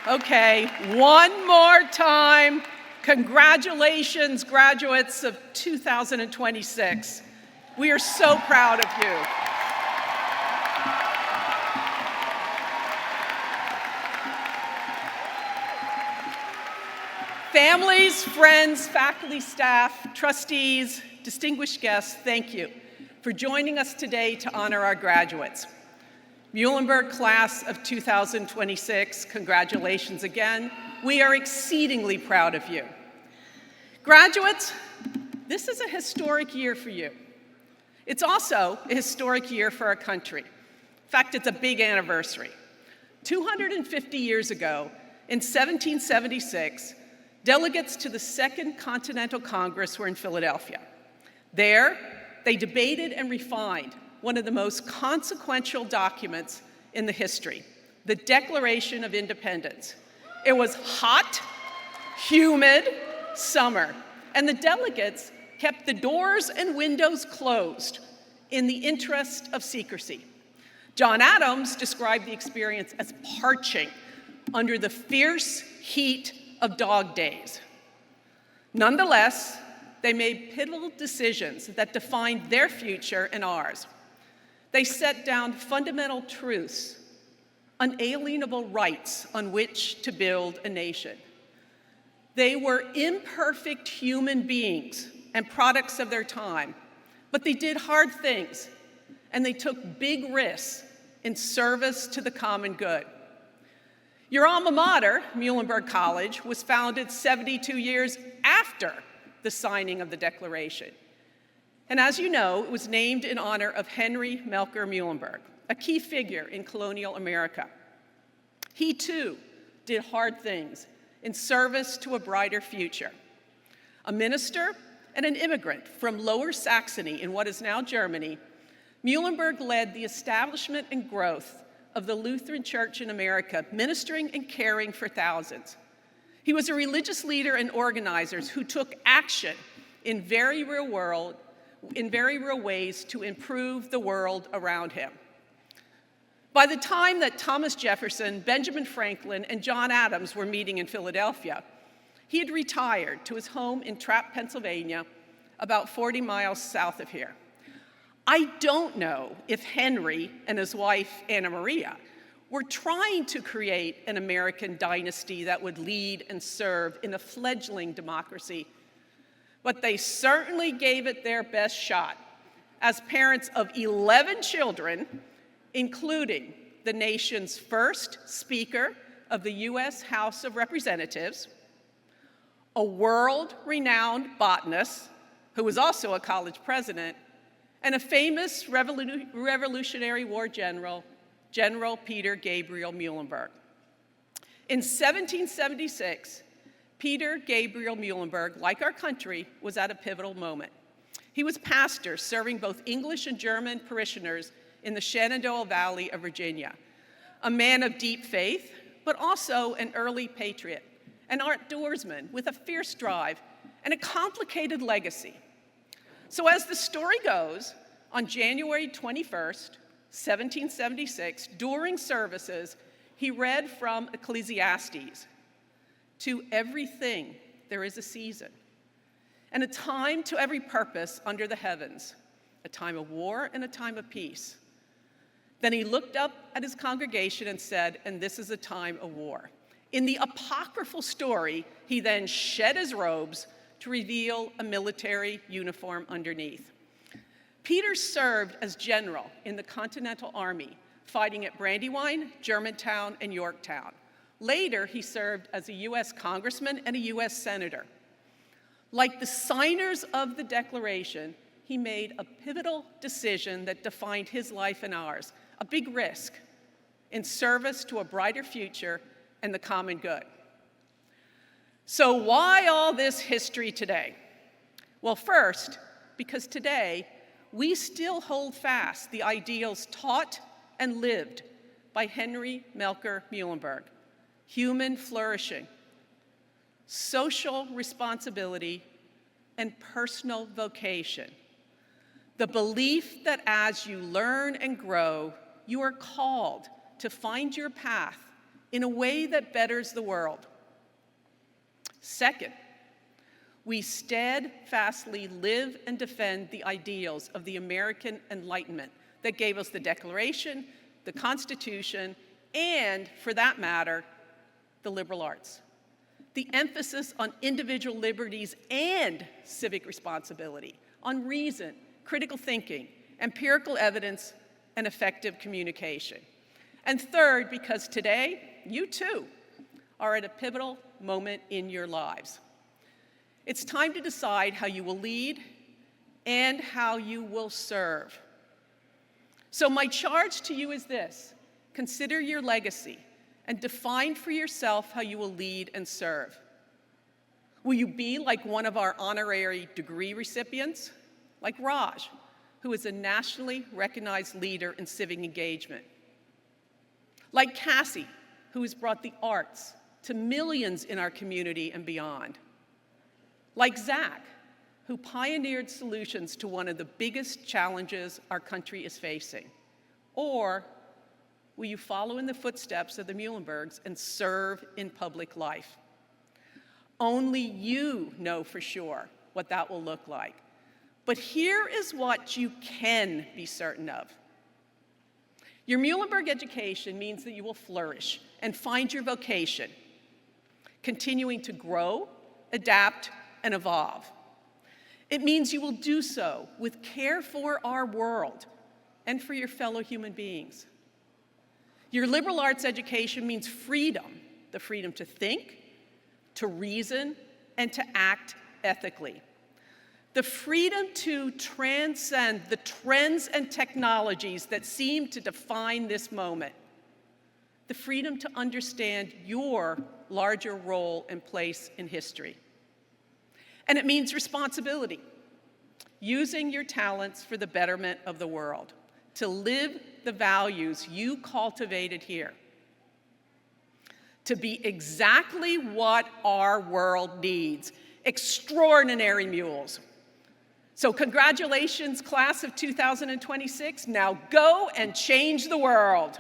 Okay, one more time. Congratulations, graduates of 2026. We are so proud of you. Families, friends, faculty, staff, trustees, distinguished guests, thank you for joining us today to honor our graduates. Muhlenberg class of 2026, congratulations again. We are exceedingly proud of you. Graduates, this is a historic year for you. It's also a historic year for our country. In fact, it's a big anniversary. 250 years ago, in 1776, delegates to the Second Continental Congress were in Philadelphia. There, they debated and refined one of the most consequential documents in the history, the Declaration of Independence. It was hot, humid summer, and the delegates kept the doors and windows closed in the interest of secrecy. John Adams described the experience as parching under the fierce heat of dog days. Nonetheless, they made pivotal decisions that defined their future and ours. They set down fundamental truths, unalienable rights on which to build a nation. They were imperfect human beings and products of their time, but they did hard things, and they took big risks in service to the common good. Your alma mater, Muhlenberg College, was founded 72 years after the signing of the Declaration. And as you know, it was named in honor of Henry Melcher Muhlenberg, a key figure in colonial America. He too did hard things in service to a brighter future. A minister and an immigrant from Lower Saxony in what is now Germany, Muhlenberg led the establishment and growth of the Lutheran Church in America, ministering and caring for thousands. He was a religious leader and organizer who took action in very real ways to improve the world around him. By the time that Thomas Jefferson, Benjamin Franklin, and John Adams were meeting in Philadelphia, he had retired to his home in Trapp, Pennsylvania, about 40 miles south of here. I don't know if Henry and his wife, Anna Maria, were trying to create an American dynasty that would lead and serve in a fledgling democracy, but they certainly gave it their best shot as parents of 11 children, including the nation's first Speaker of the U.S. House of Representatives, a world-renowned botanist who was also a college president, and a famous Revolutionary War general, General Peter Gabriel Muhlenberg. In 1776, Peter Gabriel Muhlenberg, like our country, was at a pivotal moment. He was pastor serving both English and German parishioners in the Shenandoah Valley of Virginia, a man of deep faith, but also an early patriot, an outdoorsman with a fierce drive and a complicated legacy. So as the story goes, on January 21st, 1776, during services, he read from Ecclesiastes, "To everything there is a season, and a time to every purpose under the heavens, a time of war and a time of peace." Then he looked up at his congregation and said, "And this is a time of war." In the apocryphal story, he then shed his robes to reveal a military uniform underneath. Peter served as general in the Continental Army, fighting at Brandywine, Germantown, and Yorktown. Later, he served as a U.S. congressman and a U.S. senator. Like the signers of the Declaration, he made a pivotal decision that defined his life and ours, a big risk in service to a brighter future and the common good. So why all this history today? Well, first, because today we still hold fast the ideals taught and lived by Henry Melcher Muhlenberg: human flourishing, social responsibility, and personal vocation. The belief that as you learn and grow, you are called to find your path in a way that betters the world. Second, we steadfastly live and defend the ideals of the American Enlightenment that gave us the Declaration, the Constitution, and, for that matter, the liberal arts. The emphasis on individual liberties and civic responsibility, on reason, critical thinking, empirical evidence, and effective communication. And third, because today, you too are at a pivotal moment in your lives. It's time to decide how you will lead and how you will serve. So my charge to you is this: consider your legacy and define for yourself how you will lead and serve. Will you be like one of our honorary degree recipients, like Raj, who is a nationally recognized leader in civic engagement? Like Cassie, who has brought the arts to millions in our community and beyond? Like Zach, who pioneered solutions to one of the biggest challenges our country is facing? Or will you follow in the footsteps of the Muhlenbergs and serve in public life? Only you know for sure what that will look like. But here is what you can be certain of. Your Muhlenberg education means that you will flourish and find your vocation, continuing to grow, adapt, and evolve. It means you will do so with care for our world and for your fellow human beings. Your liberal arts education means freedom, the freedom to think, to reason, and to act ethically. The freedom to transcend the trends and technologies that seem to define this moment. The freedom to understand your larger role and place in history. And it means responsibility, using your talents for the betterment of the world, to live the values you cultivated here, to be exactly what our world needs: extraordinary mules. So congratulations, class of 2026. Now go and change the world.